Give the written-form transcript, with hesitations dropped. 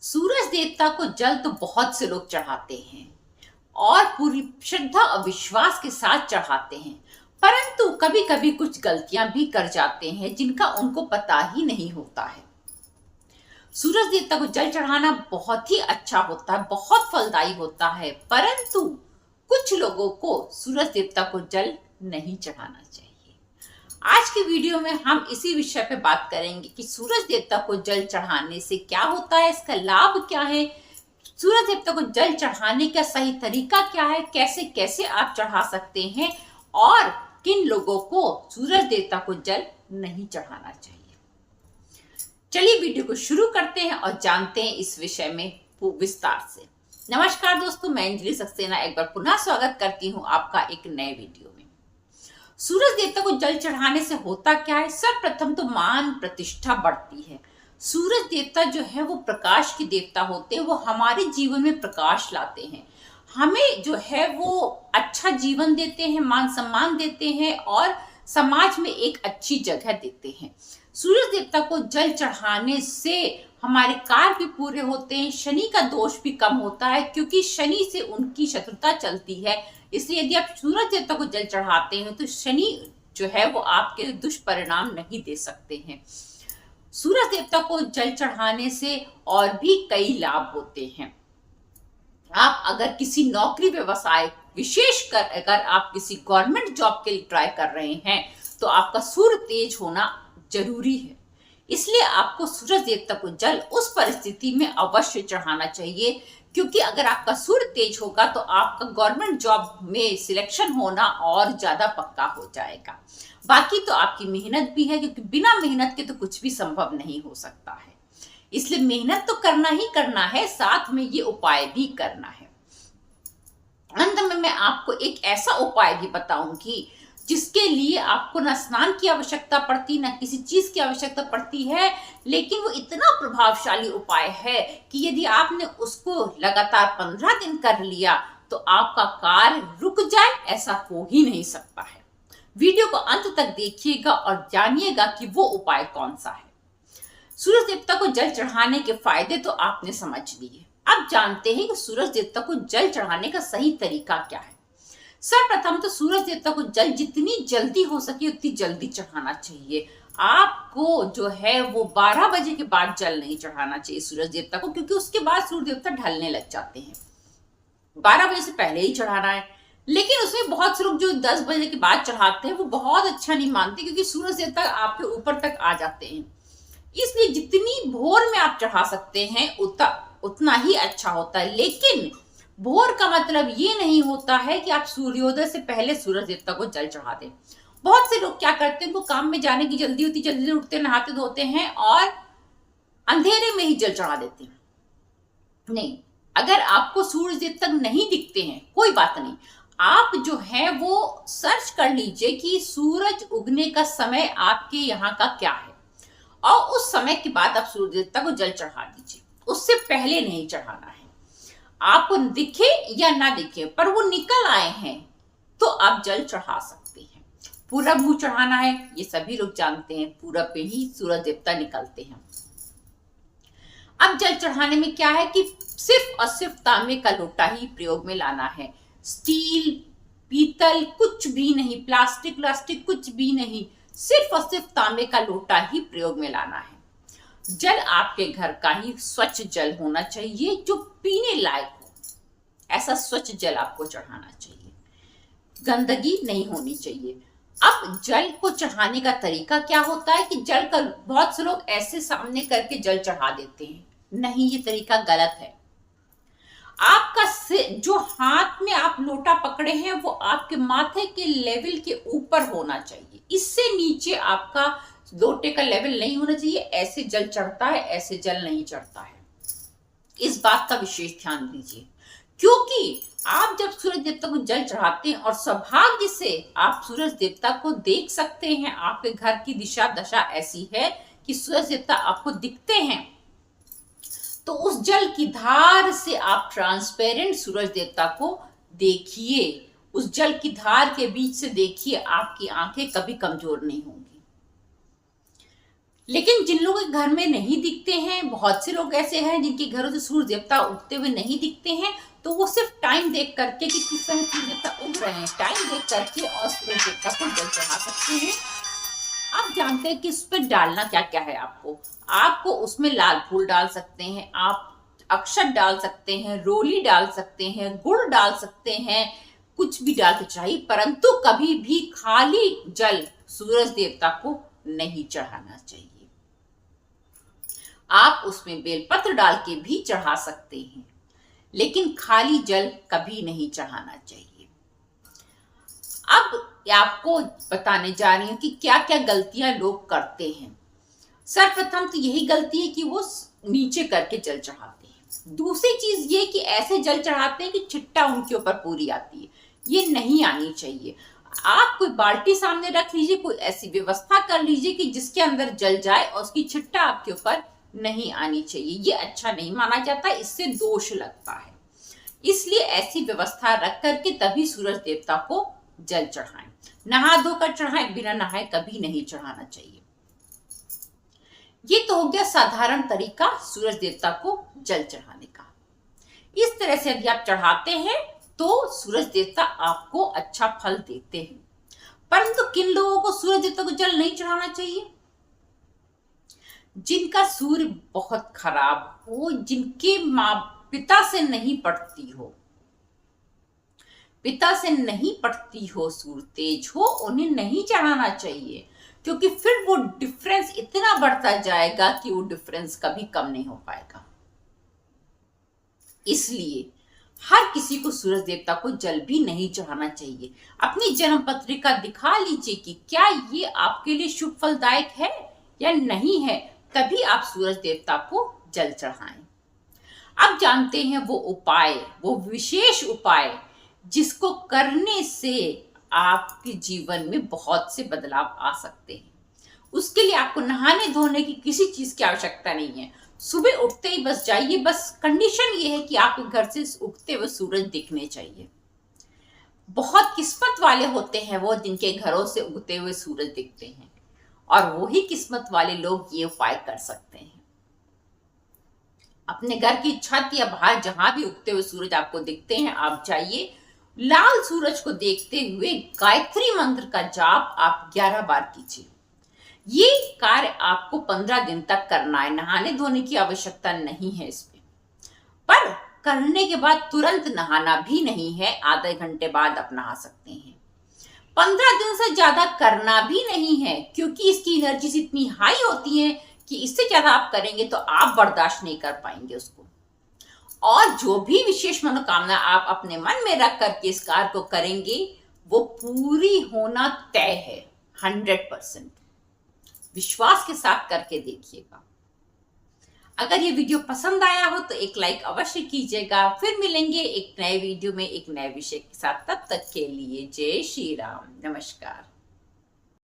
सूरज देवता को जल तो बहुत से लोग चढ़ाते हैं और पूरी श्रद्धा और विश्वास के साथ चढ़ाते हैं। परंतु कभी कभी कुछ गलतियां भी कर जाते हैं जिनका उनको पता ही नहीं होता है। सूरज देवता को जल चढ़ाना बहुत ही अच्छा होता है, बहुत फलदायी होता है, परंतु कुछ लोगों को सूरज देवता को जल नहीं चढ़ाना चाहिए। आज की वीडियो में हम इसी विषय पे बात करेंगे कि सूरज देवता को जल चढ़ाने से क्या होता है, इसका लाभ क्या है, सूरज देवता को जल चढ़ाने का सही तरीका क्या है, कैसे कैसे आप चढ़ा सकते हैं और किन लोगों को सूरज देवता को जल नहीं चढ़ाना चाहिए। चलिए वीडियो को शुरू करते हैं और जानते हैं इस विषय में विस्तार से। नमस्कार दोस्तों, मैं अंजलि सक्सेना एक बार पुनः स्वागत करती हूँ आपका एक नए वीडियो में। सूरज देवता को जल चढ़ाने से होता क्या है? सर्वप्रथम तो मान प्रतिष्ठा बढ़ती है। सूरज देवता जो है वो प्रकाश के देवता होते हैं, वो हमारे जीवन में प्रकाश लाते हैं, हमें जो है वो अच्छा जीवन देते हैं, मान सम्मान देते हैं और समाज में एक अच्छी जगह देते हैं। सूरज देवता को जल चढ़ाने से हमारे कार्य भी पूरे होते हैं, शनि का दोष भी कम होता है क्योंकि शनि से उनकी शत्रुता चलती है। इसलिए यदि आप सूरज देवता को जल चढ़ाते हैं तो शनि जो है वो आपके दुष्परिणाम नहीं दे सकते हैं। सूरज देवता को जल चढ़ाने से और भी कई लाभ होते हैं। आप अगर किसी नौकरी व्यवसाय, विशेषकर अगर आप किसी गवर्नमेंट जॉब के लिए ट्राई कर रहे हैं तो आपका सूर्य तेज होना जरूरी है। इसलिए आपको सूरज देवता को जल उस परिस्थिति में अवश्य चढ़ाना चाहिए, क्योंकि अगर आपका सूर्य तेज होगा तो आपका गवर्नमेंट जॉब में सिलेक्शन होना और ज्यादा पक्का हो जाएगा। बाकी तो आपकी मेहनत भी है, क्योंकि बिना मेहनत के तो कुछ भी संभव नहीं हो सकता है। इसलिए मेहनत तो करना ही करना है, साथ में ये उपाय भी करना है। अंत में मैं आपको एक ऐसा उपाय भी बताऊंगी जिसके लिए आपको न स्नान की आवश्यकता पड़ती, न किसी चीज की आवश्यकता पड़ती है, लेकिन वो इतना प्रभावशाली उपाय है कि यदि आपने उसको लगातार 15 दिन कर लिया तो आपका कार्य रुक जाए, ऐसा हो ही नहीं सकता है। वीडियो को अंत तक देखिएगा और जानिएगा कि वो उपाय कौन सा है। सूरज देवता को जल चढ़ाने के फायदे तो आपने समझ लिए। अब जानते हैं कि सूरज देवता को जल चढ़ाने का सही तरीका क्या है। सर्वप्रथम तो सूरज देवता को जल जितनी जल्दी हो सके उतनी जल्दी चढ़ाना चाहिए। आपको जो है वो 12 बजे के बाद जल नहीं चढ़ाना चाहिए सूरज देवता को, क्योंकि उसके बाद सूर्य देवता ढलने लग जाते हैं। 12 बजे से पहले ही चढ़ाना है। लेकिन उसमें बहुत से लोग जो 10 बजे के बाद चढ़ाते हैं वो बहुत अच्छा नहीं मानते, क्योंकि सूरज देवता आपके ऊपर तक आ जाते हैं। इसलिए जितनी भोर में आप चढ़ा सकते हैं उतना ही अच्छा होता है। लेकिन भोर का मतलब ये नहीं होता है कि आप सूर्योदय से पहले सूरज देवता को जल चढ़ा दें। बहुत से लोग क्या करते हैं, उनको काम में जाने की जल्दी होती, जल्दी उठते, नहाते धोते हैं और अंधेरे में ही जल चढ़ा देते हैं। नहीं, अगर आपको सूरज देवता नहीं दिखते हैं कोई बात नहीं, आप जो है वो सर्च कर लीजिए कि सूरज उगने का समय आपके यहाँ का क्या है और उस समय के बाद आप सूरज देवता को जल चढ़ा दीजिए। उससे पहले नहीं चढ़ाना है। आपको दिखे या ना दिखे पर वो निकल आए हैं तो आप जल चढ़ा सकते हैं। पूरब मुंह चढ़ाना है, ये सभी लोग जानते हैं, पूरब पे ही सूरज देवता निकलते हैं। अब जल चढ़ाने में क्या है कि सिर्फ और सिर्फ तांबे का लोटा ही प्रयोग में लाना है। स्टील, पीतल कुछ भी नहीं, प्लास्टिक कुछ भी नहीं, सिर्फ और सिर्फ तांबे का लोटा ही प्रयोग में लाना है। जल आपके घर का ही स्वच्छ जल होना चाहिए, जो पीने लायक हो। ऐसा स्वच्छ जल आपको चढ़ाना चाहिए, गंदगी नहीं होनी चाहिए। अब जल को चढ़ाने का तरीका क्या होता है कि जल का बहुत से लोग ऐसे सामने करके जल चढ़ा देते हैं। नहीं, ये तरीका गलत है। आपका जो हाथ में आप लोटा पकड़े हैं वो आपके माथे के लेवल के ऊपर होना चाहिए। इससे नीचे आपका लोटे का लेवल नहीं होना चाहिए। ऐसे जल चढ़ता है, ऐसे जल नहीं चढ़ता है। इस बात का विशेष ध्यान दीजिए, क्योंकि आप जब सूरज देवता को जल चढ़ाते हैं और सौभाग्य से आप सूरज देवता को देख सकते हैं, आपके घर की दिशा दशा ऐसी है कि सूरज देवता आपको दिखते हैं, तो उस जल की धार से आप ट्रांसपेरेंट सूरज देवता को देखिए। उस जल की धार के बीच से देखिए, आपकी आंखें कभी कमजोर नहीं होंगी। लेकिन जिन लोगों के घर में नहीं दिखते हैं, बहुत से लोग ऐसे हैं जिनके घरों से सूर्य देवता उगते हुए नहीं दिखते हैं, तो वो सिर्फ टाइम देख करके कि किस समय सूर्य देवता उग रहे हैं, टाइम देख करके और सूर्य देवता को जल चढ़ा सकते हैं। आप जानते हैं कि उस पर डालना क्या क्या है। आपको उसमें लाल फूल डाल सकते हैं, आप अक्षत डाल सकते हैं, रोली डाल सकते हैं, गुड़ डाल सकते हैं, कुछ भी डाल के चाहिए, परंतु कभी भी खाली जल सूरज देवता को नहीं चढ़ाना चाहिए। आप उसमें बेलपत्र डाल के भी चढ़ा सकते हैं, लेकिन खाली जल कभी नहीं चढ़ाना चाहिए। अब आपको बताने जा रही हूं कि क्या क्या गलतियां लोग करते हैं। सर्वप्रथम तो यही गलती है कि वो नीचे करके जल चढ़ाते हैं। दूसरी चीज ये कि ऐसे जल चढ़ाते हैं कि छिट्टा उनके ऊपर पूरी आती है, ये नहीं आनी चाहिए। आप कोई बाल्टी सामने रख लीजिए, कोई ऐसी व्यवस्था कर लीजिए कि जिसके अंदर जल जाए और उसकी छिट्टा आपके ऊपर नहीं आनी चाहिए। ये अच्छा नहीं माना जाता, इससे दोष लगता है। इसलिए ऐसी व्यवस्था रख करके तभी सूरज देवता को जल चढ़ाएं। नहा धोकर चढ़ाएं, बिना नहाए कभी नहीं चढ़ाना चाहिए। ये तो हो गया साधारण तरीका सूरज देवता को जल चढ़ाने का। इस तरह से यदि आप चढ़ाते हैं तो सूरज देवता आपको अच्छा फल देते हैं। परंतु किन लोगों को सूरज देवता को जल नहीं चढ़ाना चाहिए? जिनका सूर्य बहुत खराब हो, जिनके माँ पिता से नहीं पड़ती हो, पिता से नहीं पड़ती हो, सूर्य तेज हो, उन्हें नहीं चढ़ाना चाहिए, क्योंकि फिर वो डिफरेंस इतना बढ़ता जाएगा कि वो डिफरेंस कभी कम नहीं हो पाएगा। इसलिए हर किसी को सूरज देवता को जल भी नहीं चढ़ाना चाहिए। अपनी जन्म पत्रिका दिखा लीजिए कि क्या ये आपके लिए शुभ फलदायक है या नहीं है, तभी आप सूरज देवता को जल चढ़ाएं। अब जानते हैं वो उपाय, वो विशेष उपाय जिसको करने से आपके जीवन में बहुत से बदलाव आ सकते हैं। उसके लिए आपको नहाने धोने की किसी चीज की आवश्यकता नहीं है। सुबह उठते ही बस जाइए, बस कंडीशन ये है कि आपके घर से उगते हुए सूरज दिखने चाहिए। बहुत किस्मत वाले होते हैं वो जिनके घरों से उगते हुए सूरज दिखते हैं, और वही किस्मत वाले लोग ये उपाय कर सकते हैं। अपने घर की छत या बाहर जहां भी उगते हुए सूरज आपको दिखते हैं, आप जाइए, लाल सूरज को देखते हुए गायत्री मंत्र का जाप आप 11 बार कीजिए। ये कार्य आपको 15 दिन तक करना है। नहाने धोने की आवश्यकता नहीं है इसमें, पर करने के बाद तुरंत नहाना भी नहीं है, आधे घंटे बाद आप नहा सकते हैं। 15 दिन से ज्यादा करना भी नहीं है, क्योंकि इसकी एनर्जीज इतनी हाई होती है कि इससे ज्यादा आप करेंगे तो आप बर्दाश्त नहीं कर पाएंगे उसको। और जो भी विशेष मनोकामना आप अपने मन में रख करके इस कार्य को करेंगे, वो पूरी होना तय है। 100% विश्वास के साथ करके देखिएगा। अगर ये वीडियो पसंद आया हो तो एक लाइक अवश्य कीजिएगा। फिर मिलेंगे एक नए वीडियो में एक नए विषय के साथ। तब तक के लिए जय श्री राम, नमस्कार।